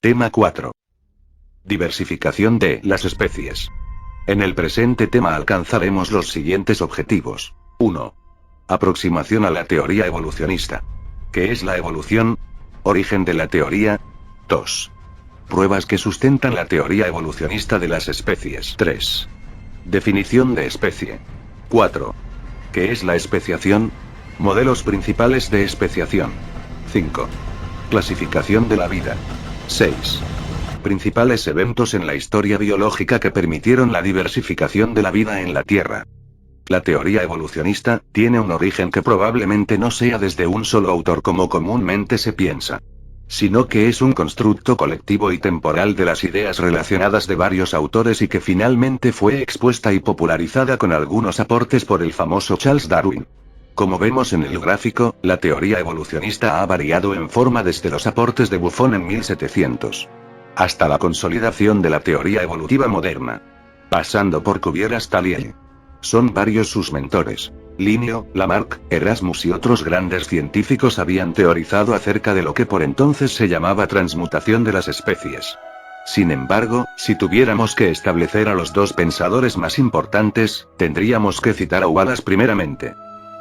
Tema 4. Diversificación de las especies. En el presente tema alcanzaremos los siguientes objetivos. 1. Aproximación a la teoría evolucionista. ¿Qué es la evolución? Origen de la teoría. 2. Pruebas que sustentan la teoría evolucionista de las especies. 3. Definición de especie. 4. ¿Qué es la especiación? Modelos principales de especiación. 5. Clasificación de la vida. 6. Principales eventos en la historia biológica que permitieron la diversificación de la vida en la Tierra. La teoría evolucionista tiene un origen que probablemente no sea desde un solo autor como comúnmente se piensa, sino que es un constructo colectivo y temporal de las ideas relacionadas de varios autores y que finalmente fue expuesta y popularizada con algunos aportes por el famoso Charles Darwin. Como vemos en el gráfico, la teoría evolucionista ha variado en forma desde los aportes de Buffon en 1700 hasta la consolidación de la teoría evolutiva moderna, pasando por Cuvier hasta Liel. Son varios sus mentores. Linneo, Lamarck, Erasmus y otros grandes científicos habían teorizado acerca de lo que por entonces se llamaba transmutación de las especies. Sin embargo, si tuviéramos que establecer a los dos pensadores más importantes, tendríamos que citar a Wallace primeramente.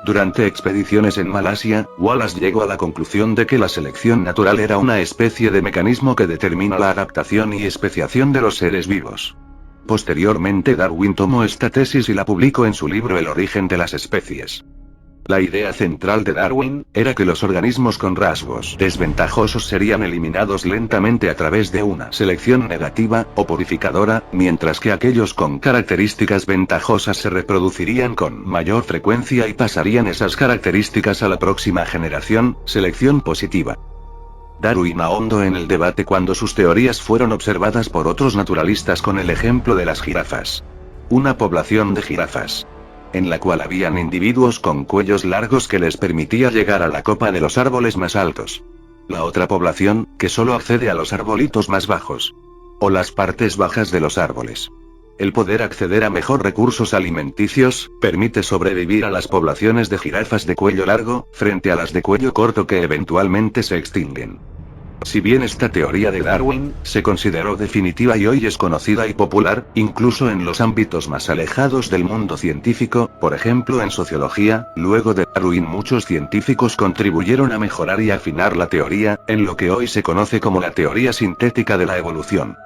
Durante expediciones en Malasia, Wallace llegó a la conclusión de que la selección natural era una especie de mecanismo que determina la adaptación y especiación de los seres vivos. Posteriormente Darwin tomó esta tesis y la publicó en su libro El origen de las especies. La idea central de Darwin era que los organismos con rasgos desventajosos serían eliminados lentamente a través de una selección negativa, o purificadora, mientras que aquellos con características ventajosas se reproducirían con mayor frecuencia y pasarían esas características a la próxima generación, selección positiva. Darwin ahondó en el debate cuando sus teorías fueron observadas por otros naturalistas con el ejemplo de las jirafas. Una población de jirafas, en la cual habían individuos con cuellos largos que les permitía llegar a la copa de los árboles más altos. La otra población, que solo accede a los arbolitos más bajos, o las partes bajas de los árboles. El poder acceder a mejor recursos alimenticios, permite sobrevivir a las poblaciones de jirafas de cuello largo, frente a las de cuello corto que eventualmente se extinguen. Si bien esta teoría de Darwin se consideró definitiva y hoy es conocida y popular, incluso en los ámbitos más alejados del mundo científico, por ejemplo en sociología, luego de Darwin muchos científicos contribuyeron a mejorar y afinar la teoría, en lo que hoy se conoce como la teoría sintética de la evolución.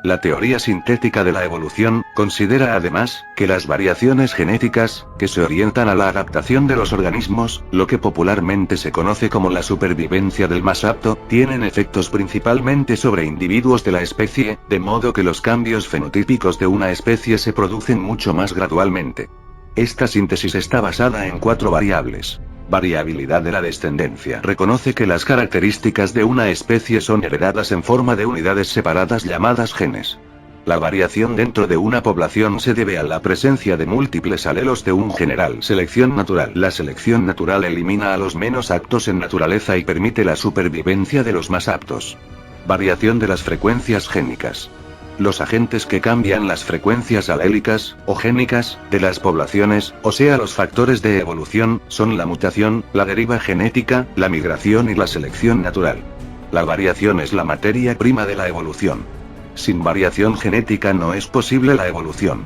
La teoría sintética de la evolución considera además que las variaciones genéticas, que se orientan a la adaptación de los organismos, lo que popularmente se conoce como la supervivencia del más apto, tienen efectos principalmente sobre individuos de la especie, de modo que los cambios fenotípicos de una especie se producen mucho más gradualmente. Esta síntesis está basada en 4 variables. Variabilidad de la descendencia. Reconoce que las características de una especie son heredadas en forma de unidades separadas llamadas genes. La variación dentro de una población se debe a la presencia de múltiples alelos de un general. Selección natural. La selección natural elimina a los menos aptos en naturaleza y permite la supervivencia de los más aptos. Variación de las frecuencias génicas. Los agentes que cambian las frecuencias alélicas, o génicas, de las poblaciones, o sea los factores de evolución, son la mutación, la deriva genética, la migración y la selección natural. La variación es la materia prima de la evolución. Sin variación genética no es posible la evolución.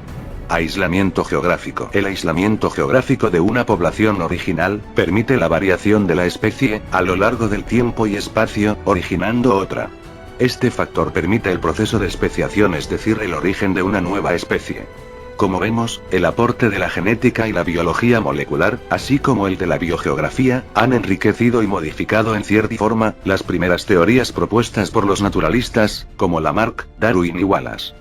Aislamiento geográfico. El aislamiento geográfico de una población original, permite la variación de la especie, a lo largo del tiempo y espacio, originando otra. Este factor permite el proceso de especiación, es decir, el origen de una nueva especie. Como vemos, el aporte de la genética y la biología molecular, así como el de la biogeografía, han enriquecido y modificado en cierta forma las primeras teorías propuestas por los naturalistas, como Lamarck, Darwin y Wallace.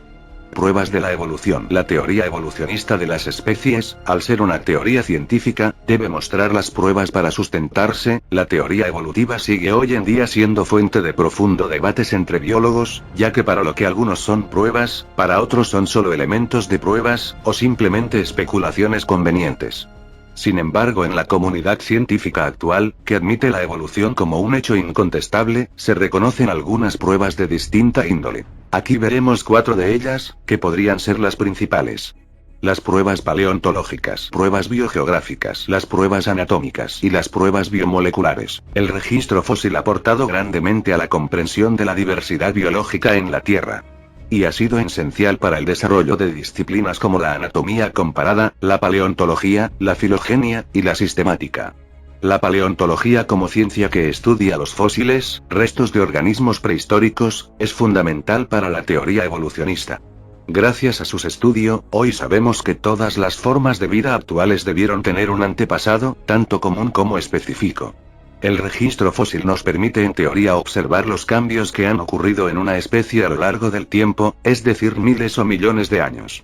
Pruebas de la evolución. La teoría evolucionista de las especies, al ser una teoría científica, debe mostrar las pruebas para sustentarse. La teoría evolutiva sigue hoy en día siendo fuente de profundo debates entre biólogos, ya que para lo que algunos son pruebas, para otros son solo elementos de pruebas, o simplemente especulaciones convenientes. Sin embargo, en la comunidad científica actual, que admite la evolución como un hecho incontestable, se reconocen algunas pruebas de distinta índole. Aquí veremos 4 de ellas, que podrían ser las principales. Las pruebas paleontológicas, pruebas biogeográficas, las pruebas anatómicas y las pruebas biomoleculares. El registro fósil ha aportado grandemente a la comprensión de la diversidad biológica en la Tierra. Y ha sido esencial para el desarrollo de disciplinas como la anatomía comparada, la paleontología, la filogenia y la sistemática. La paleontología como ciencia que estudia los fósiles, restos de organismos prehistóricos, es fundamental para la teoría evolucionista. Gracias a sus estudios, hoy sabemos que todas las formas de vida actuales debieron tener un antepasado, tanto común como específico. El registro fósil nos permite en teoría observar los cambios que han ocurrido en una especie a lo largo del tiempo, es decir, miles o millones de años.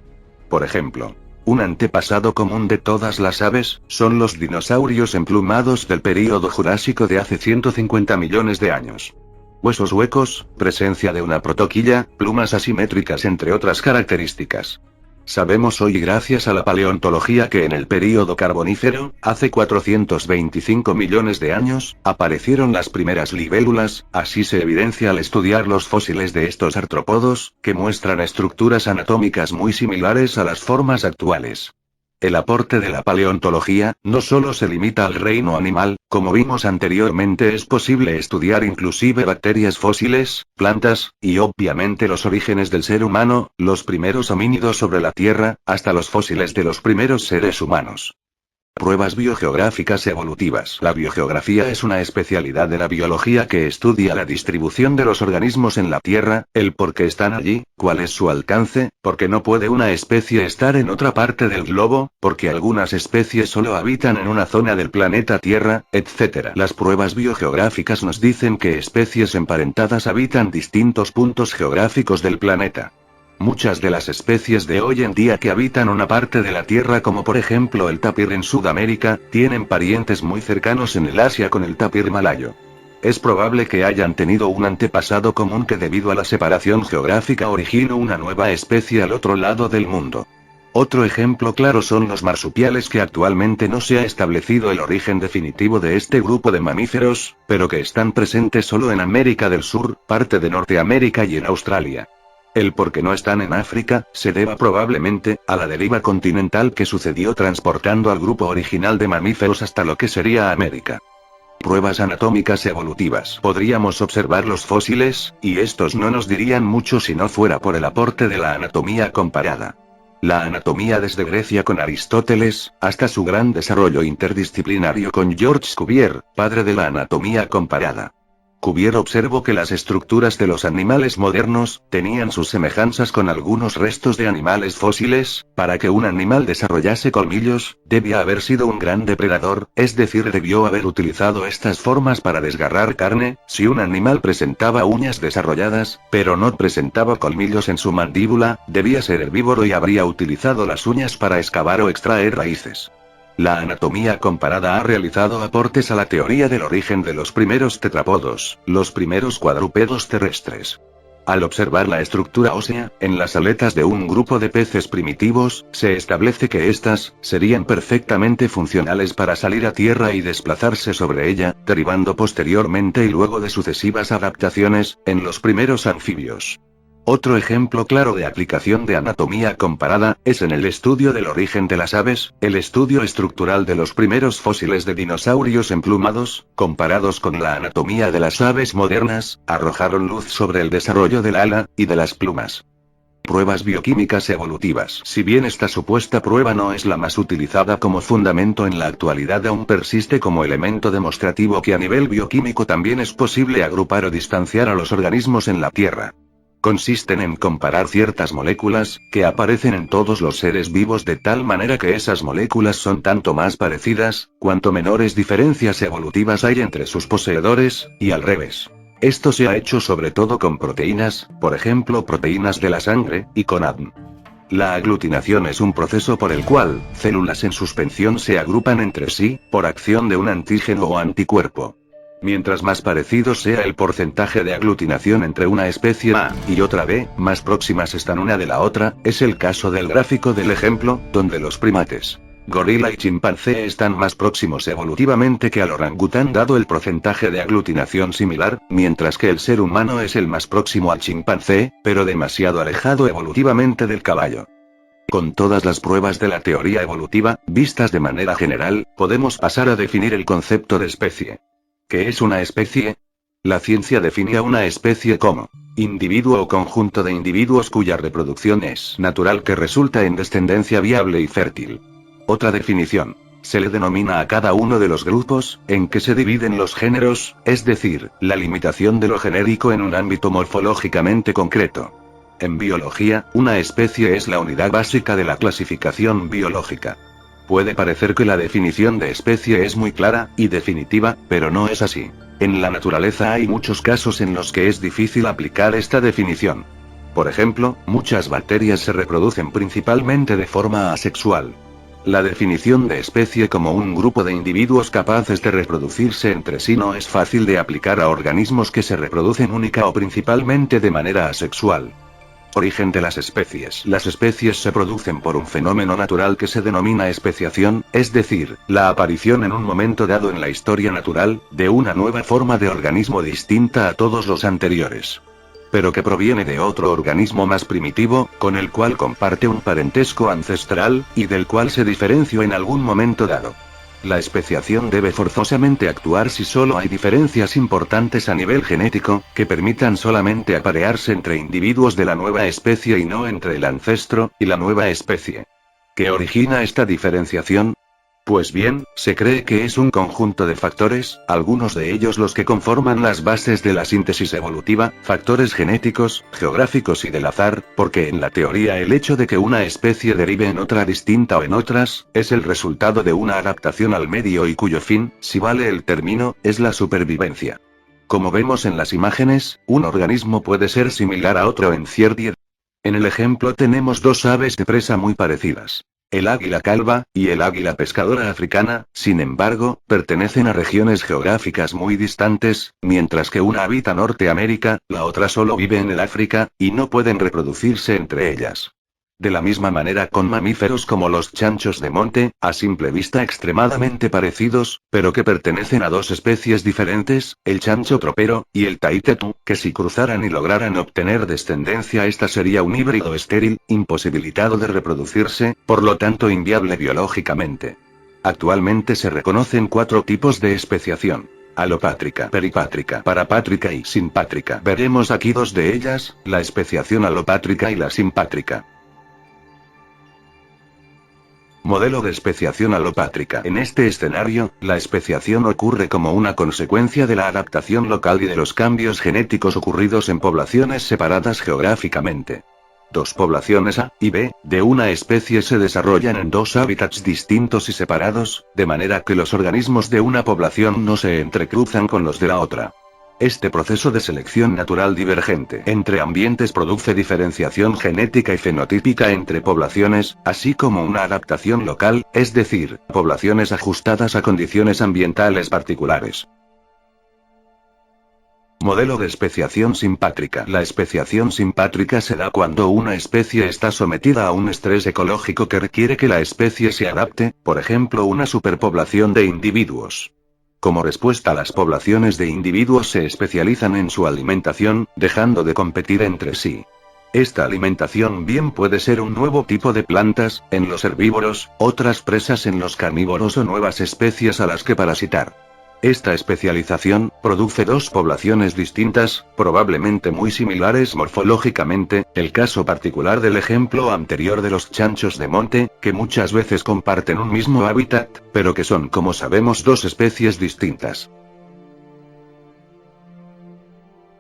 Por ejemplo, un antepasado común de todas las aves, son los dinosaurios emplumados del período Jurásico de hace 150 millones de años. Huesos huecos, presencia de una protoquilla, plumas asimétricas entre otras características. Sabemos hoy gracias a la paleontología que en el período carbonífero, hace 425 millones de años, aparecieron las primeras libélulas, así se evidencia al estudiar los fósiles de estos artrópodos, que muestran estructuras anatómicas muy similares a las formas actuales. El aporte de la paleontología, no solo se limita al reino animal, como vimos anteriormente es posible estudiar inclusive bacterias fósiles, plantas, y obviamente los orígenes del ser humano, los primeros homínidos sobre la Tierra, hasta los fósiles de los primeros seres humanos. Pruebas biogeográficas evolutivas. La biogeografía es una especialidad de la biología que estudia la distribución de los organismos en la Tierra, el por qué están allí, cuál es su alcance, por qué no puede una especie estar en otra parte del globo, porque algunas especies solo habitan en una zona del planeta Tierra, etc. Las pruebas biogeográficas nos dicen que especies emparentadas habitan distintos puntos geográficos del planeta. Muchas de las especies de hoy en día que habitan una parte de la Tierra como por ejemplo el tapir en Sudamérica, tienen parientes muy cercanos en el Asia con el tapir malayo. Es probable que hayan tenido un antepasado común que debido a la separación geográfica originó una nueva especie al otro lado del mundo. Otro ejemplo claro son los marsupiales que actualmente no se ha establecido el origen definitivo de este grupo de mamíferos, pero que están presentes solo en América del Sur, parte de Norteamérica y en Australia. El por qué no están en África, se deba probablemente, a la deriva continental que sucedió transportando al grupo original de mamíferos hasta lo que sería América. Pruebas anatómicas evolutivas. Podríamos observar los fósiles, y estos no nos dirían mucho si no fuera por el aporte de la anatomía comparada. La anatomía desde Grecia con Aristóteles, hasta su gran desarrollo interdisciplinario con Georges Cuvier, padre de la anatomía comparada. Cuvier observó que las estructuras de los animales modernos, tenían sus semejanzas con algunos restos de animales fósiles. Para que un animal desarrollase colmillos, debía haber sido un gran depredador, es decir, debió haber utilizado estas formas para desgarrar carne. Si un animal presentaba uñas desarrolladas, pero no presentaba colmillos en su mandíbula, debía ser herbívoro y habría utilizado las uñas para excavar o extraer raíces. La anatomía comparada ha realizado aportes a la teoría del origen de los primeros tetrápodos, los primeros cuadrúpedos terrestres. Al observar la estructura ósea, en las aletas de un grupo de peces primitivos, se establece que éstas serían perfectamente funcionales para salir a tierra y desplazarse sobre ella, derivando posteriormente y luego de sucesivas adaptaciones, en los primeros anfibios. Otro ejemplo claro de aplicación de anatomía comparada, es en el estudio del origen de las aves. El estudio estructural de los primeros fósiles de dinosaurios emplumados, comparados con la anatomía de las aves modernas, arrojaron luz sobre el desarrollo del ala, y de las plumas. Pruebas bioquímicas evolutivas. Si bien esta supuesta prueba no es la más utilizada como fundamento en la actualidad, aún persiste como elemento demostrativo que a nivel bioquímico también es posible agrupar o distanciar a los organismos en la Tierra. Consisten en comparar ciertas moléculas, que aparecen en todos los seres vivos de tal manera que esas moléculas son tanto más parecidas, cuanto menores diferencias evolutivas hay entre sus poseedores, y al revés. Esto se ha hecho sobre todo con proteínas, por ejemplo proteínas de la sangre, y con ADN. La aglutinación es un proceso por el cual, células en suspensión se agrupan entre sí, por acción de un antígeno o anticuerpo. Mientras más parecido sea el porcentaje de aglutinación entre una especie A y otra B, más próximas están una de la otra. Es el caso del gráfico del ejemplo, donde los primates, gorila y chimpancé están más próximos evolutivamente que al orangután dado el porcentaje de aglutinación similar, mientras que el ser humano es el más próximo al chimpancé, pero demasiado alejado evolutivamente del caballo. Con todas las pruebas de la teoría evolutiva, vistas de manera general, podemos pasar a definir el concepto de especie. ¿Qué es una especie? La ciencia define a una especie como individuo o conjunto de individuos cuya reproducción es natural que resulta en descendencia viable y fértil. Otra definición. Se le denomina a cada uno de los grupos, en que se dividen los géneros, es decir, la limitación de lo genérico en un ámbito morfológicamente concreto. En biología, una especie es la unidad básica de la clasificación biológica. Puede parecer que la definición de especie es muy clara y definitiva, pero no es así. En la naturaleza hay muchos casos en los que es difícil aplicar esta definición. Por ejemplo, muchas bacterias se reproducen principalmente de forma asexual. La definición de especie como un grupo de individuos capaces de reproducirse entre sí no es fácil de aplicar a organismos que se reproducen única o principalmente de manera asexual. Origen de las especies. Las especies se producen por un fenómeno natural que se denomina especiación, es decir, la aparición en un momento dado en la historia natural, de una nueva forma de organismo distinta a todos los anteriores. Pero que proviene de otro organismo más primitivo, con el cual comparte un parentesco ancestral, y del cual se diferenció en algún momento dado. La especiación debe forzosamente actuar si solo hay diferencias importantes a nivel genético, que permitan solamente aparearse entre individuos de la nueva especie y no entre el ancestro y la nueva especie. ¿Qué origina esta diferenciación? Pues bien, se cree que es un conjunto de factores, algunos de ellos los que conforman las bases de la síntesis evolutiva, factores genéticos, geográficos y del azar, porque en la teoría el hecho de que una especie derive en otra distinta o en otras, es el resultado de una adaptación al medio y cuyo fin, si vale el término, es la supervivencia. Como vemos en las imágenes, un organismo puede ser similar a otro en cierta. En el ejemplo tenemos dos aves de presa muy parecidas. El águila calva, y el águila pescadora africana, sin embargo, pertenecen a regiones geográficas muy distantes, mientras que una habita Norteamérica, la otra solo vive en el África, y no pueden reproducirse entre ellas. De la misma manera con mamíferos como los chanchos de monte, a simple vista extremadamente parecidos, pero que pertenecen a dos especies diferentes, el chancho tropero, y el taitetú, que si cruzaran y lograran obtener descendencia esta sería un híbrido estéril, imposibilitado de reproducirse, por lo tanto inviable biológicamente. Actualmente se reconocen 4 tipos de especiación. Alopátrica, peripátrica, parapátrica y simpátrica. Veremos aquí 2 de ellas, la especiación alopátrica y la simpátrica. Modelo de especiación alopátrica. En este escenario, la especiación ocurre como una consecuencia de la adaptación local y de los cambios genéticos ocurridos en poblaciones separadas geográficamente. 2 poblaciones A y B de una especie se desarrollan en 2 hábitats distintos y separados, de manera que los organismos de una población no se entrecruzan con los de la otra. Este proceso de selección natural divergente entre ambientes produce diferenciación genética y fenotípica entre poblaciones, así como una adaptación local, es decir, poblaciones ajustadas a condiciones ambientales particulares. Modelo de especiación simpátrica. La especiación simpátrica se da cuando una especie está sometida a un estrés ecológico que requiere que la especie se adapte, por ejemplo una superpoblación de individuos. Como respuesta, las poblaciones de individuos se especializan en su alimentación, dejando de competir entre sí. Esta alimentación bien puede ser un nuevo tipo de plantas, en los herbívoros, otras presas en los carnívoros o nuevas especies a las que parasitar. Esta especialización produce 2 poblaciones distintas, probablemente muy similares morfológicamente, el caso particular del ejemplo anterior de los chanchos de monte, que muchas veces comparten un mismo hábitat, pero que son como sabemos 2 especies distintas.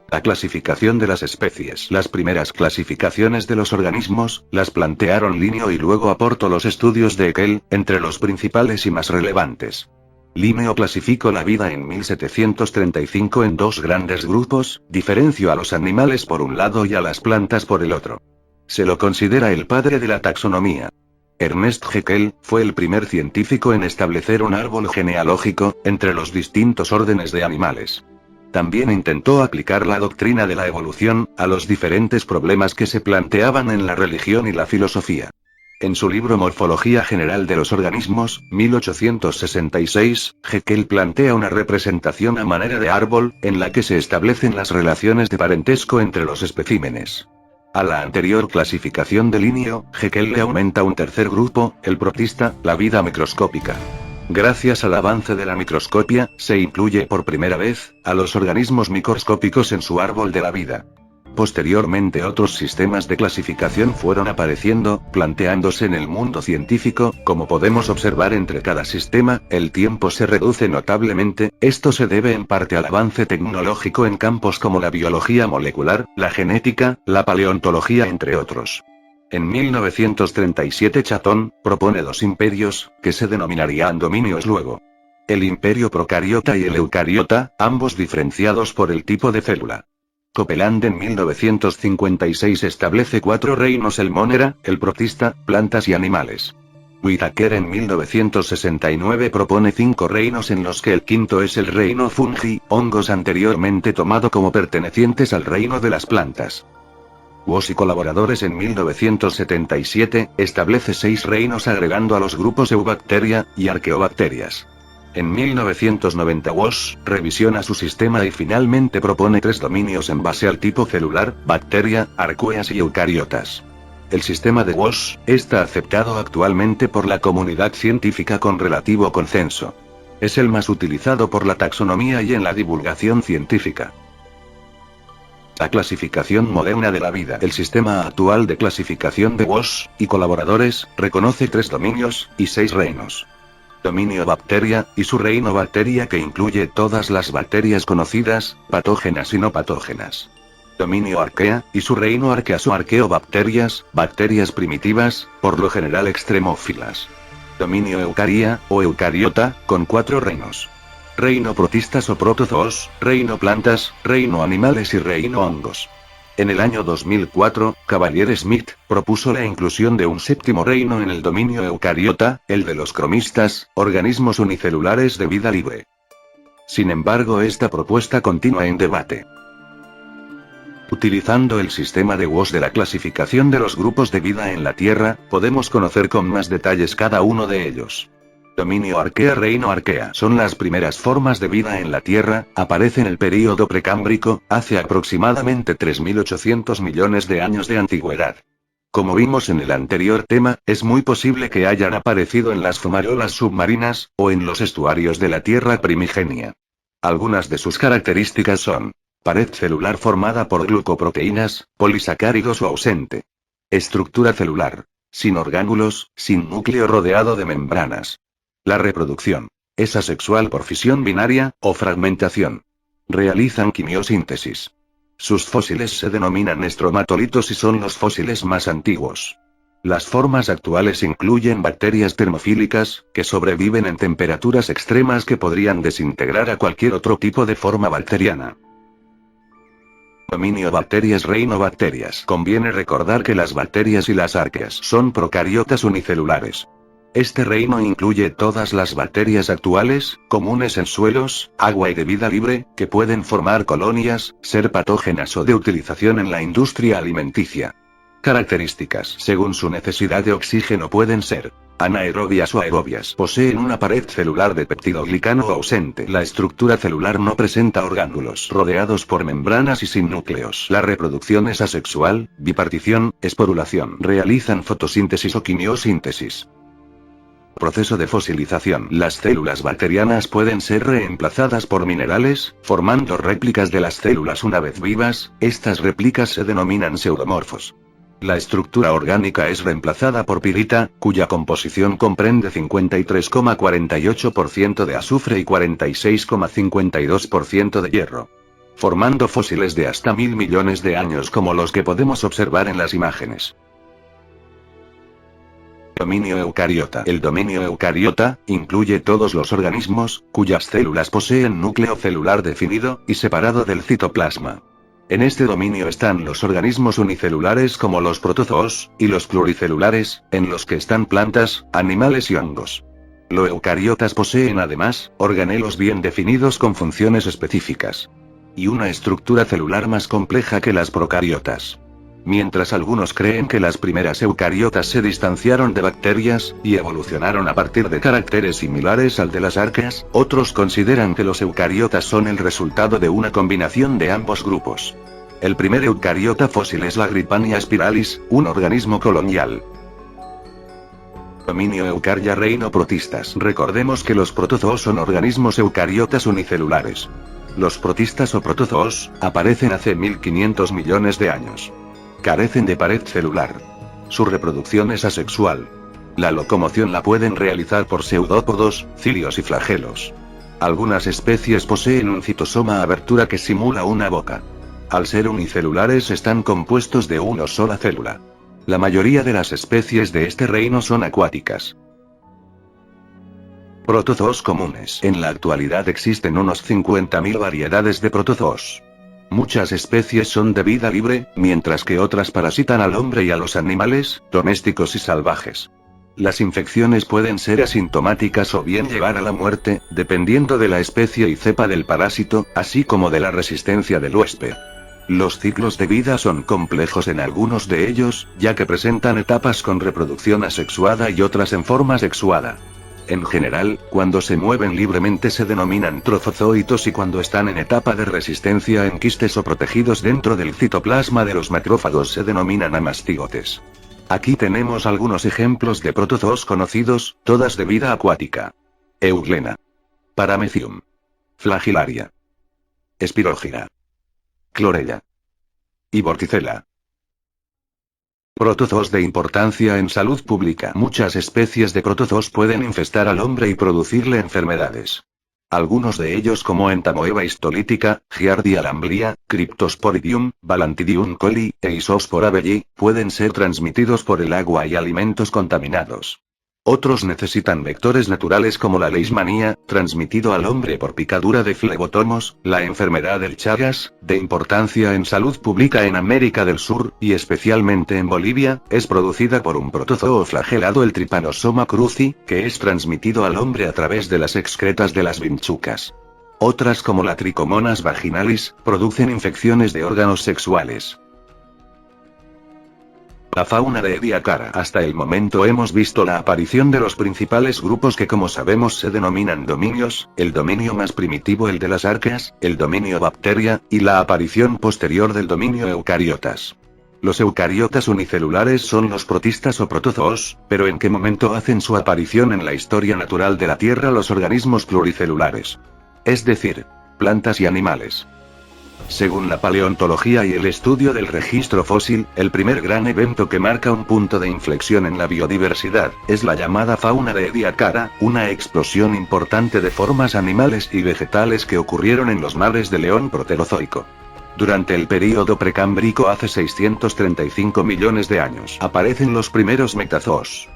La clasificación de las especies. Las primeras clasificaciones de los organismos, las plantearon Linneo y luego aportó los estudios de Haeckel, entre los principales y más relevantes. Linneo clasificó la vida en 1735 en 2 grandes grupos, diferenció a los animales por un lado y a las plantas por el otro. Se lo considera el padre de la taxonomía. Ernest Haeckel fue el primer científico en establecer un árbol genealógico entre los distintos órdenes de animales. También intentó aplicar la doctrina de la evolución a los diferentes problemas que se planteaban en la religión y la filosofía. En su libro Morfología General de los Organismos, 1866, Haeckel plantea una representación a manera de árbol, en la que se establecen las relaciones de parentesco entre los especímenes. A la anterior clasificación de Linneo, Haeckel le aumenta un tercer grupo, el protista, la vida microscópica. Gracias al avance de la microscopia, se incluye por primera vez a los organismos microscópicos en su árbol de la vida. Posteriormente otros sistemas de clasificación fueron apareciendo, planteándose en el mundo científico, como podemos observar entre cada sistema, el tiempo se reduce notablemente, esto se debe en parte al avance tecnológico en campos como la biología molecular, la genética, la paleontología entre otros. En 1937 Chatón propone dos imperios, que se denominarían dominios luego. El imperio procariota y el eucariota, ambos diferenciados por el tipo de célula. Copeland en 1956 establece 4 reinos: el monera, el protista, plantas y animales. Whittaker en 1969 propone 5 reinos en los que el quinto es el reino fungi, hongos anteriormente tomado como pertenecientes al reino de las plantas. Woos y colaboradores en 1977 establece 6 reinos agregando a los grupos Eubacteria y Archaeobacterias. En 1990 Woos revisiona su sistema y finalmente propone 3 dominios en base al tipo celular: bacteria, arcueas y eucariotas. El sistema de Woos está aceptado actualmente por la comunidad científica con relativo consenso. Es el más utilizado por la taxonomía y en la divulgación científica. La clasificación moderna de la vida. El sistema actual de clasificación de Woos y colaboradores reconoce 3 dominios y 6 reinos. Dominio bacteria, y su reino bacteria, que incluye todas las bacterias conocidas, patógenas y no patógenas. Dominio arquea, y su reino arqueas o arqueobacterias, bacterias primitivas, por lo general extremófilas. Dominio eucaria, o eucariota, con 4 reinos. Reino protistas o protozoos, reino plantas, reino animales y reino hongos. En el año 2004, Cavalier-Smith propuso la inclusión de un 7º reino en el dominio eucariota, el de los cromistas, organismos unicelulares de vida libre. Sin embargo, esta propuesta continúa en debate. Utilizando el sistema de Woos de la clasificación de los grupos de vida en la Tierra, podemos conocer con más detalles cada uno de ellos. Dominio arquea, reino arquea son las primeras formas de vida en la Tierra, aparece en el período precámbrico, hace aproximadamente 3.800 millones de años de antigüedad. Como vimos en el anterior tema, es muy posible que hayan aparecido en las fumarolas submarinas, o en los estuarios de la Tierra primigenia. Algunas de sus características son: pared celular formada por glucoproteínas, polisacáridos o ausente. Estructura celular: sin orgánulos, sin núcleo, rodeado de membranas. La reproducción: es asexual por fisión binaria, o fragmentación. Realizan quimiosíntesis. Sus fósiles se denominan estromatolitos y son los fósiles más antiguos. Las formas actuales incluyen bacterias termofílicas, que sobreviven en temperaturas extremas que podrían desintegrar a cualquier otro tipo de forma bacteriana. Dominio bacterias, reino bacterias. Conviene recordar que las bacterias y las arqueas son procariotas unicelulares. Este reino incluye todas las bacterias actuales, comunes en suelos, agua y de vida libre, que pueden formar colonias, ser patógenas o de utilización en la industria alimenticia. Características: según su necesidad de oxígeno pueden ser anaerobias o aerobias. Poseen una pared celular de peptidoglicano o ausente. La estructura celular no presenta orgánulos, rodeados por membranas y sin núcleos. La reproducción es asexual, bipartición, esporulación. Realizan fotosíntesis o quimiosíntesis. Proceso de fosilización. Las células bacterianas pueden ser reemplazadas por minerales, formando réplicas de las células una vez vivas. Estas réplicas se denominan pseudomorfos. La estructura orgánica es reemplazada por pirita, cuya composición comprende 53,48% de azufre y 46,52% de hierro. Formando fósiles de hasta 1000 millones de años como los que podemos observar en las imágenes. Dominio eucariota. El dominio eucariota incluye todos los organismos cuyas células poseen núcleo celular definido y separado del citoplasma. En este dominio están los organismos unicelulares como los protozoos, y los pluricelulares, en los que están plantas, animales y hongos. Los eucariotas poseen además organelos bien definidos con funciones específicas. Y una estructura celular más compleja que las procariotas. Mientras algunos creen que las primeras eucariotas se distanciaron de bacterias, y evolucionaron a partir de caracteres similares al de las arqueas, otros consideran que los eucariotas son el resultado de una combinación de ambos grupos. El primer eucariota fósil es la Gripania spiralis, un organismo colonial. Dominio Eucarya reino protistas. Recordemos que los protozoos son organismos eucariotas unicelulares. Los protistas o protozoos aparecen hace 1500 millones de años. Carecen de pared celular. Su reproducción es asexual. La locomoción la pueden realizar por pseudópodos, cilios y flagelos. Algunas especies poseen un citosoma abertura que simula una boca. Al ser unicelulares están compuestos de una sola célula. La mayoría de las especies de este reino son acuáticas. Protozoos comunes. En la actualidad existen unos 50.000 variedades de protozoos. Muchas especies son de vida libre, mientras que otras parasitan al hombre y a los animales, domésticos y salvajes. Las infecciones pueden ser asintomáticas o bien llevar a la muerte, dependiendo de la especie y cepa del parásito, así como de la resistencia del huésped. Los ciclos de vida son complejos en algunos de ellos, ya que presentan etapas con reproducción asexuada y otras en forma sexuada. En general, cuando se mueven libremente se denominan trofozoitos y cuando están en etapa de resistencia en quistes o protegidos dentro del citoplasma de los macrófagos se denominan amastigotes. Aquí tenemos algunos ejemplos de protozoos conocidos, todas de vida acuática. Euglena. Paramecium. Flagillaria. Espirógira. Chlorella. Y Vorticella. Protozoos de importancia en salud pública. Muchas especies de protozoos pueden infestar al hombre y producirle enfermedades. Algunos de ellos como Entamoeba histolítica, Giardia lamblia, Cryptosporidium, Balantidium coli, e Isospora belli, pueden ser transmitidos por el agua y alimentos contaminados. Otros necesitan vectores naturales como la leishmanía, transmitido al hombre por picadura de flebotomos, la enfermedad del Chagas, de importancia en salud pública en América del Sur, y especialmente en Bolivia, es producida por un protozoo flagelado el Trypanosoma cruzi, que es transmitido al hombre a través de las excretas de las vinchucas. Otras como la Trichomonas vaginalis, producen infecciones de órganos sexuales. La fauna de Ediacara. Hasta el momento hemos visto la aparición de los principales grupos que como sabemos se denominan dominios, el dominio más primitivo el de las arqueas, el dominio bacteria, y la aparición posterior del dominio eucariotas. Los eucariotas unicelulares son los protistas o protozoos, pero ¿en qué momento hacen su aparición en la historia natural de la Tierra los organismos pluricelulares? Es decir, plantas y animales. Según la paleontología y el estudio del registro fósil, el primer gran evento que marca un punto de inflexión en la biodiversidad, es la llamada fauna de Ediacara, una explosión importante de formas animales y vegetales que ocurrieron en los mares del Eón proterozoico. Durante el período precámbrico hace 635 millones de años aparecen los primeros metazoos.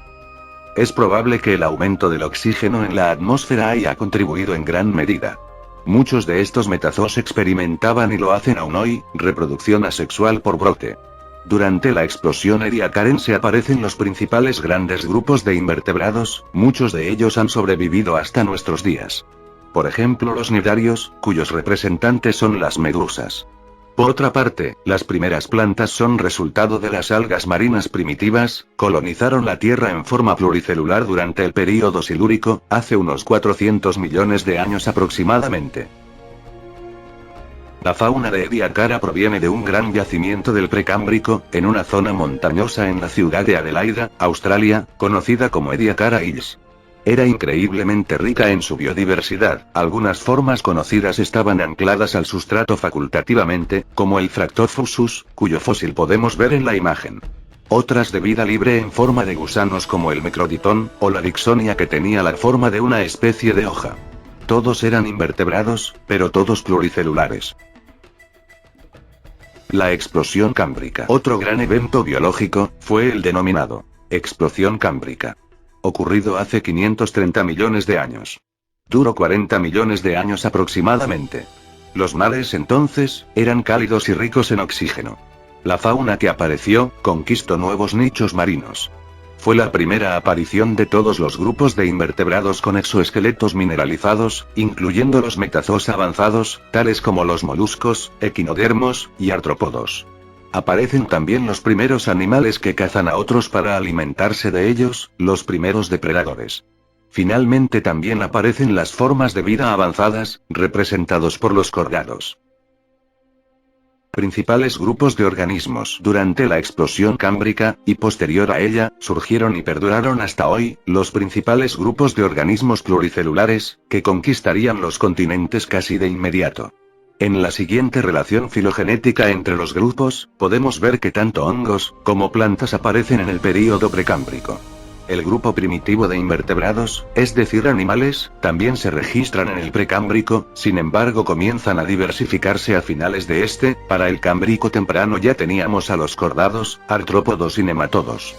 Es probable que el aumento del oxígeno en la atmósfera haya contribuido en gran medida. Muchos de estos metazoos experimentaban y lo hacen aún hoy, reproducción asexual por brote. Durante la explosión ediacarense aparecen los principales grandes grupos de invertebrados, muchos de ellos han sobrevivido hasta nuestros días. Por ejemplo los cnidarios, cuyos representantes son las medusas. Por otra parte, las primeras plantas son resultado de las algas marinas primitivas, colonizaron la Tierra en forma pluricelular durante el período silúrico, hace unos 400 millones de años aproximadamente. La fauna de Ediacara proviene de un gran yacimiento del Precámbrico, en una zona montañosa en la ciudad de Adelaida, Australia, conocida como Ediacara Hills. Era increíblemente rica en su biodiversidad, algunas formas conocidas estaban ancladas al sustrato facultativamente, como el Fractophusus, cuyo fósil podemos ver en la imagen. Otras de vida libre en forma de gusanos como el Microditón, o la Dixonia que tenía la forma de una especie de hoja. Todos eran invertebrados, pero todos pluricelulares. La explosión cámbrica. Otro gran evento biológico, fue el denominado explosión cámbrica. Ocurrido hace 530 millones de años. Duró 40 millones de años aproximadamente. Los mares entonces, eran cálidos y ricos en oxígeno. La fauna que apareció, conquistó nuevos nichos marinos. Fue la primera aparición de todos los grupos de invertebrados con exoesqueletos mineralizados, incluyendo los metazoos avanzados, tales como los moluscos, equinodermos, y artrópodos. Aparecen también los primeros animales que cazan a otros para alimentarse de ellos, los primeros depredadores. Finalmente también aparecen las formas de vida avanzadas, representados por los cordados. Principales grupos de organismos. Durante la explosión cámbrica, y posterior a ella, surgieron y perduraron hasta hoy, los principales grupos de organismos pluricelulares, que conquistarían los continentes casi de inmediato. En la siguiente relación filogenética entre los grupos, podemos ver que tanto hongos, como plantas aparecen en el período precámbrico. El grupo primitivo de invertebrados, es decir animales, también se registran en el precámbrico, sin embargo comienzan a diversificarse a finales de este. Para el cámbrico temprano ya teníamos a los cordados, artrópodos y nematodos.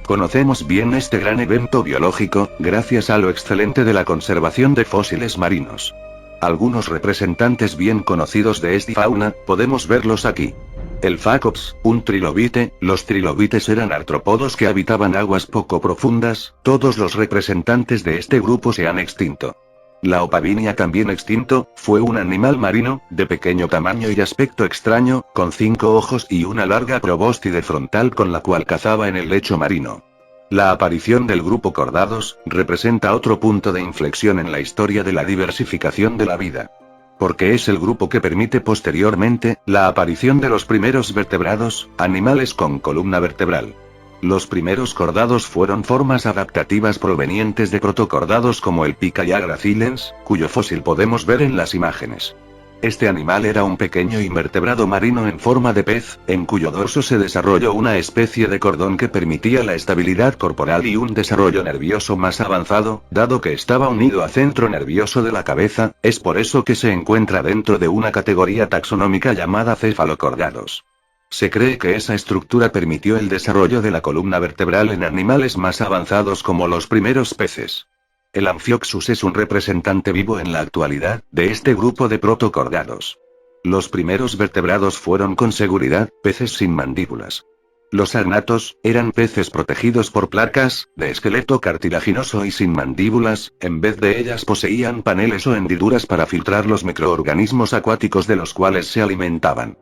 Conocemos bien este gran evento biológico, gracias a lo excelente de la conservación de fósiles marinos. Algunos representantes bien conocidos de esta fauna, podemos verlos aquí. El Phacops, un trilobite. Los trilobites eran artrópodos que habitaban aguas poco profundas. Todos los representantes de este grupo se han extinto. La opavinia, también extinto, fue un animal marino, de pequeño tamaño y aspecto extraño, con 5 ojos y una larga probóscide frontal con la cual cazaba en el lecho marino. La aparición del grupo cordados, representa otro punto de inflexión en la historia de la diversificación de la vida. Porque es el grupo que permite posteriormente, la aparición de los primeros vertebrados, animales con columna vertebral. Los primeros cordados fueron formas adaptativas provenientes de protocordados como el Picaya gracilens, cuyo fósil podemos ver en las imágenes. Este animal era un pequeño invertebrado marino en forma de pez, en cuyo dorso se desarrolló una especie de cordón que permitía la estabilidad corporal y un desarrollo nervioso más avanzado, dado que estaba unido al centro nervioso de la cabeza. Es por eso que se encuentra dentro de una categoría taxonómica llamada cefalocordados. Se cree que esa estructura permitió el desarrollo de la columna vertebral en animales más avanzados como los primeros peces. El Amphioxus es un representante vivo en la actualidad, de este grupo de protocordados. Los primeros vertebrados fueron con seguridad, peces sin mandíbulas. Los agnatos, eran peces protegidos por placas, de esqueleto cartilaginoso y sin mandíbulas. En vez de ellas poseían paneles o hendiduras para filtrar los microorganismos acuáticos de los cuales se alimentaban.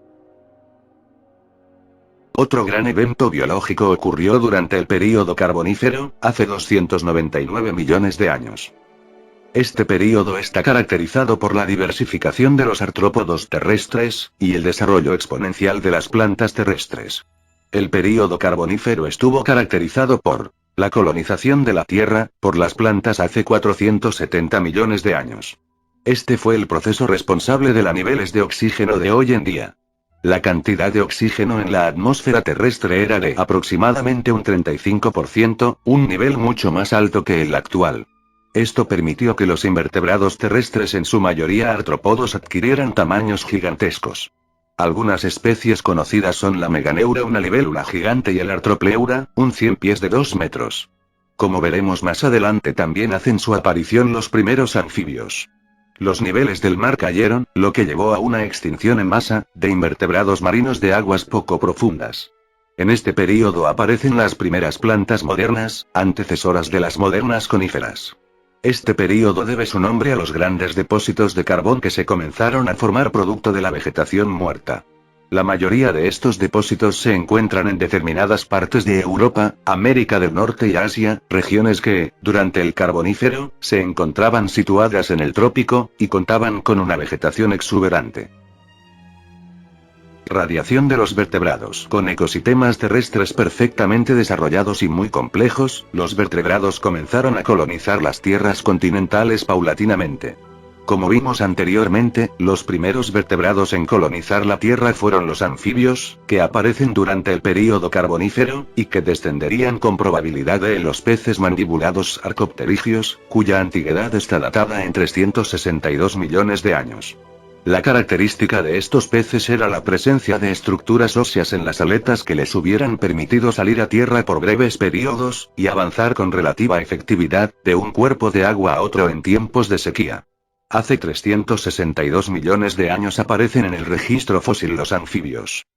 Otro gran evento biológico ocurrió durante el período Carbonífero, hace 299 millones de años. Este período está caracterizado por la diversificación de los artrópodos terrestres, y el desarrollo exponencial de las plantas terrestres. El período Carbonífero estuvo caracterizado por la colonización de la Tierra, por las plantas hace 470 millones de años. Este fue el proceso responsable de los niveles de oxígeno de hoy en día. La cantidad de oxígeno en la atmósfera terrestre era de aproximadamente un 35%, un nivel mucho más alto que el actual. Esto permitió que los invertebrados terrestres, en su mayoría artrópodos, adquirieran tamaños gigantescos. Algunas especies conocidas son la Meganeura, una libélula gigante, y el Artropleura, un 100 pies de 2 metros. Como veremos más adelante, también hacen su aparición los primeros anfibios. Los niveles del mar cayeron, lo que llevó a una extinción en masa, de invertebrados marinos de aguas poco profundas. En este período aparecen las primeras plantas modernas, antecesoras de las modernas coníferas. Este período debe su nombre a los grandes depósitos de carbón que se comenzaron a formar producto de la vegetación muerta. La mayoría de estos depósitos se encuentran en determinadas partes de Europa, América del Norte y Asia, regiones que, durante el Carbonífero, se encontraban situadas en el trópico, y contaban con una vegetación exuberante. Radiación de los vertebrados. Con ecosistemas terrestres perfectamente desarrollados y muy complejos, los vertebrados comenzaron a colonizar las tierras continentales paulatinamente. Como vimos anteriormente, los primeros vertebrados en colonizar la Tierra fueron los anfibios, que aparecen durante el período Carbonífero, y que descenderían con probabilidad de los peces mandibulados arcopterigios, cuya antigüedad está datada en 362 millones de años. La característica de estos peces era la presencia de estructuras óseas en las aletas que les hubieran permitido salir a tierra por breves periodos, y avanzar con relativa efectividad, de un cuerpo de agua a otro en tiempos de sequía. Hace 362 millones de años aparecen en el registro fósil los anfibios.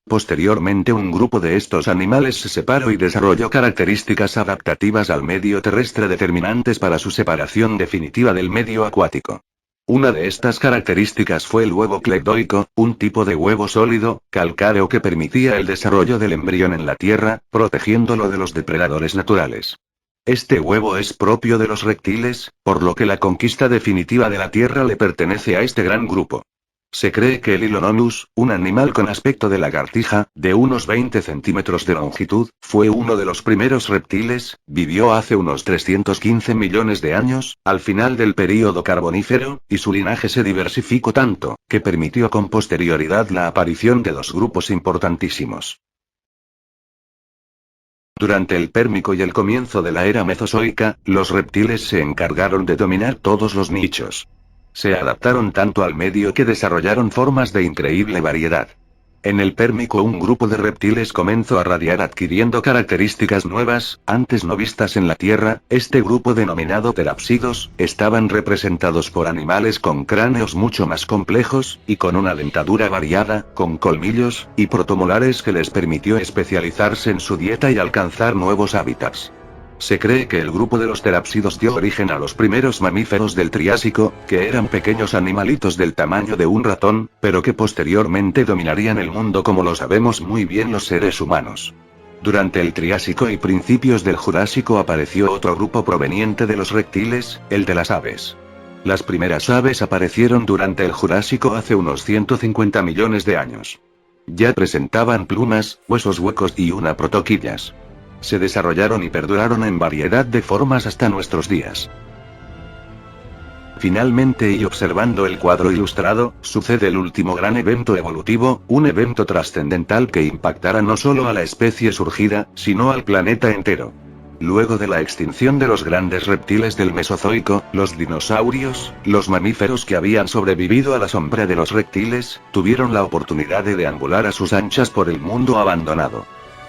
Posteriormente un grupo de estos animales se separó y desarrolló características adaptativas al medio terrestre determinantes para su separación definitiva del medio acuático. Una de estas características fue el huevo clepdoico, un tipo de huevo sólido, calcáreo que permitía el desarrollo del embrión en la tierra, protegiéndolo de los depredadores naturales. Este huevo es propio de los reptiles, por lo que la conquista definitiva de la Tierra le pertenece a este gran grupo. Se cree que el Hylonomus, un animal con aspecto de lagartija, de unos 20 centímetros de longitud, fue uno de los primeros reptiles, vivió hace unos 315 millones de años, al final del período carbonífero, y su linaje se diversificó tanto, que permitió con posterioridad la aparición de dos grupos importantísimos. Durante el Pérmico y el comienzo de la era Mesozoica, los reptiles se encargaron de dominar todos los nichos. Se adaptaron tanto al medio que desarrollaron formas de increíble variedad. En el Pérmico un grupo de reptiles comenzó a radiar adquiriendo características nuevas, antes no vistas en la Tierra. Este grupo denominado terapsidos, estaban representados por animales con cráneos mucho más complejos, y con una dentadura variada, con colmillos, y protomolares que les permitió especializarse en su dieta y alcanzar nuevos hábitats. Se cree que el grupo de los terapsidos dio origen a los primeros mamíferos del Triásico, que eran pequeños animalitos del tamaño de un ratón, pero que posteriormente dominarían el mundo como lo sabemos muy bien los seres humanos. Durante el Triásico y principios del Jurásico apareció otro grupo proveniente de los reptiles, el de las aves. Las primeras aves aparecieron durante el Jurásico hace unos 150 millones de años. Ya presentaban plumas, huesos huecos y una protoquillas. Se desarrollaron y perduraron en variedad de formas hasta nuestros días. Finalmente, y observando el cuadro ilustrado, sucede el último gran evento evolutivo, un evento trascendental que impactará no solo a la especie surgida, sino al planeta entero. Luego de la extinción de los grandes reptiles del Mesozoico, los dinosaurios, los mamíferos que habían sobrevivido a la sombra de los reptiles, tuvieron la oportunidad de deambular a sus anchas por el mundo abandonado.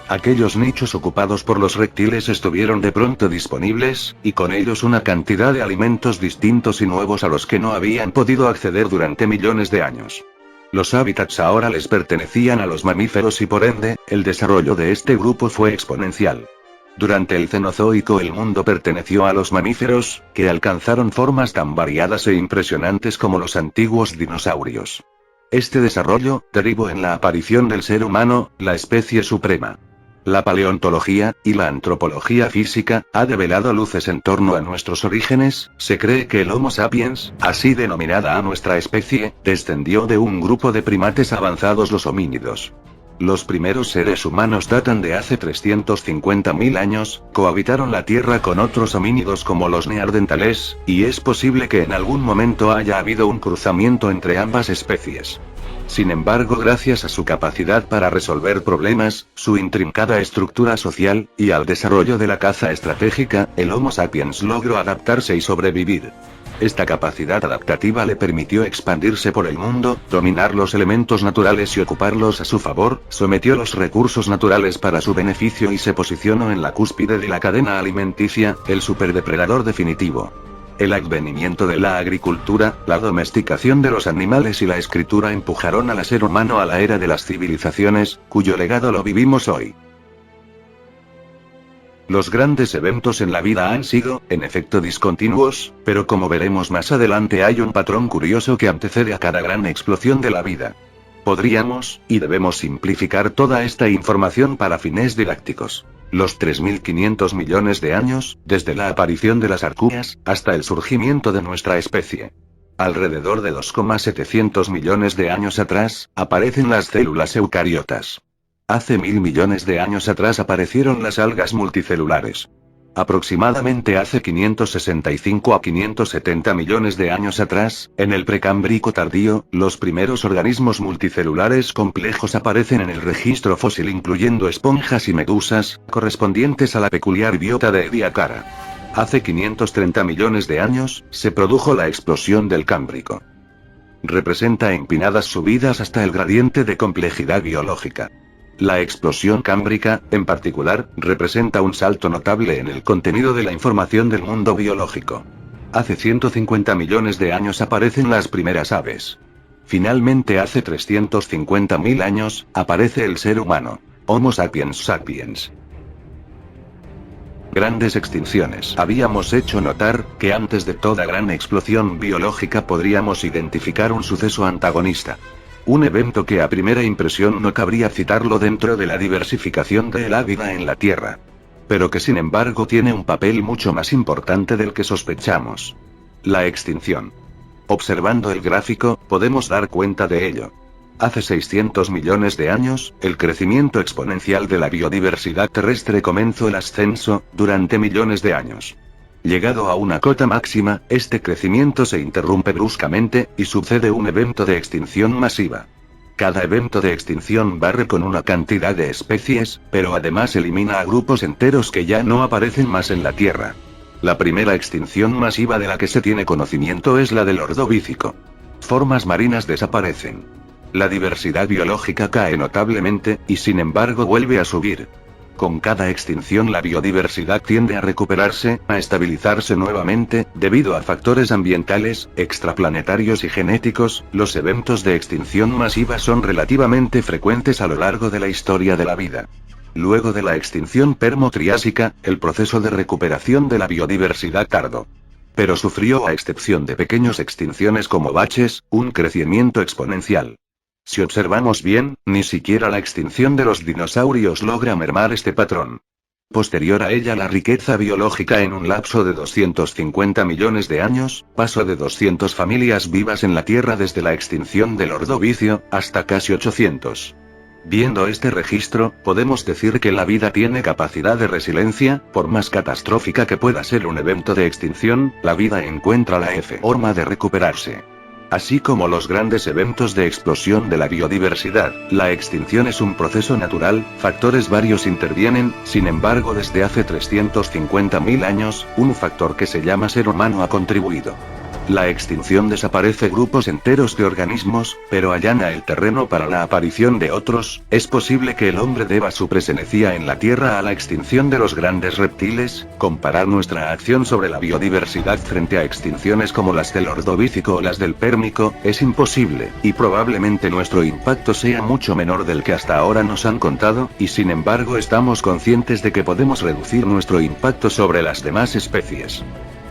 Aquellos nichos ocupados por los reptiles estuvieron de pronto disponibles, y con ellos una cantidad de alimentos distintos y nuevos a los que no habían podido acceder durante millones de años. Los hábitats ahora les pertenecían a los mamíferos y por ende, el desarrollo de este grupo fue exponencial. Durante el Cenozoico el mundo perteneció a los mamíferos, que alcanzaron formas tan variadas e impresionantes como los antiguos dinosaurios. Este desarrollo derivó en la aparición del ser humano, la especie suprema. La paleontología, y la antropología física, ha develado luces en torno a nuestros orígenes. Se cree que el Homo sapiens, así denominada a nuestra especie, descendió de un grupo de primates avanzados, los homínidos. Los primeros seres humanos datan de hace 350.000 años, cohabitaron la Tierra con otros homínidos como los neandertales, y es posible que en algún momento haya habido un cruzamiento entre ambas especies. Sin embargo, gracias a su capacidad para resolver problemas, su intrincada estructura social, y al desarrollo de la caza estratégica, el Homo sapiens logró adaptarse y sobrevivir. Esta capacidad adaptativa le permitió expandirse por el mundo, dominar los elementos naturales y ocuparlos a su favor, sometió los recursos naturales para su beneficio y se posicionó en la cúspide de la cadena alimenticia, el superdepredador definitivo. El advenimiento de la agricultura, la domesticación de los animales y la escritura empujaron al ser humano a la era de las civilizaciones, cuyo legado lo vivimos hoy. Los grandes eventos en la vida han sido, en efecto, discontinuos, pero como veremos más adelante hay un patrón curioso que antecede a cada gran explosión de la vida. Podríamos, y debemos simplificar toda esta información para fines didácticos. Los 3.500 millones de años, desde la aparición de las arqueas, hasta el surgimiento de nuestra especie. Alrededor de 2,700 millones de años atrás, aparecen las células eucariotas. Hace 1.000 millones de años atrás aparecieron las algas multicelulares. Aproximadamente hace 565 a 570 millones de años atrás, en el Precámbrico tardío, los primeros organismos multicelulares complejos aparecen en el registro fósil, incluyendo esponjas y medusas, correspondientes a la peculiar biota de Ediacara. Hace 530 millones de años, se produjo la explosión del Cámbrico. Representa empinadas subidas hasta el gradiente de complejidad biológica. La explosión cámbrica, en particular, representa un salto notable en el contenido de la información del mundo biológico. Hace 150 millones de años aparecen las primeras aves. Finalmente, hace 350.000 años, aparece el ser humano. Homo sapiens sapiens. Grandes extinciones. Habíamos hecho notar que antes de toda gran explosión biológica podríamos identificar un suceso antagonista. Un evento que a primera impresión no cabría citarlo dentro de la diversificación de la vida en la Tierra. Pero que sin embargo tiene un papel mucho más importante del que sospechamos. La extinción. Observando el gráfico, podemos dar cuenta de ello. Hace 600 millones de años, el crecimiento exponencial de la biodiversidad terrestre comenzó el ascenso, durante millones de años. Llegado a una cota máxima, este crecimiento se interrumpe bruscamente, y sucede un evento de extinción masiva. Cada evento de extinción barre con una cantidad de especies, pero además elimina a grupos enteros que ya no aparecen más en la Tierra. La primera extinción masiva de la que se tiene conocimiento es la del Ordovícico. Formas marinas desaparecen. La diversidad biológica cae notablemente, y sin embargo vuelve a subir. Con cada extinción la biodiversidad tiende a recuperarse, a estabilizarse nuevamente, debido a factores ambientales, extraplanetarios y genéticos. Los eventos de extinción masiva son relativamente frecuentes a lo largo de la historia de la vida. Luego de la extinción permo-triásica, el proceso de recuperación de la biodiversidad tardó. Pero sufrió, a excepción de pequeñas extinciones como baches, un crecimiento exponencial. Si observamos bien, ni siquiera la extinción de los dinosaurios logra mermar este patrón. Posterior a ella, la riqueza biológica en un lapso de 250 millones de años, pasó de 200 familias vivas en la Tierra desde la extinción del Ordovícico, hasta casi 800. Viendo este registro, podemos decir que la vida tiene capacidad de resiliencia. Por más catastrófica que pueda ser un evento de extinción, la vida encuentra la forma de recuperarse. Así como los grandes eventos de explosión de la biodiversidad, la extinción es un proceso natural, factores varios intervienen. Sin embargo, desde hace 350.000 años, un factor que se llama ser humano ha contribuido. La extinción desaparece grupos enteros de organismos, pero allana el terreno para la aparición de otros. Es posible que el hombre deba su presencia en la Tierra a la extinción de los grandes reptiles. Comparar nuestra acción sobre la biodiversidad frente a extinciones como las del Ordovícico o las del Pérmico, es imposible, y probablemente nuestro impacto sea mucho menor del que hasta ahora nos han contado, y sin embargo estamos conscientes de que podemos reducir nuestro impacto sobre las demás especies.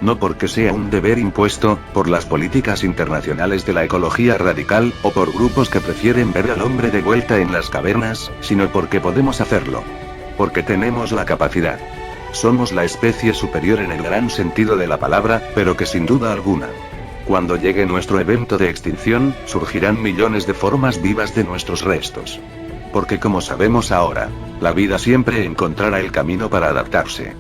No porque sea un deber impuesto, por las políticas internacionales de la ecología radical, o por grupos que prefieren ver al hombre de vuelta en las cavernas, sino porque podemos hacerlo. Porque tenemos la capacidad. Somos la especie superior en el gran sentido de la palabra, pero que sin duda alguna. Cuando llegue nuestro evento de extinción, surgirán millones de formas vivas de nuestros restos. Porque como sabemos ahora, la vida siempre encontrará el camino para adaptarse.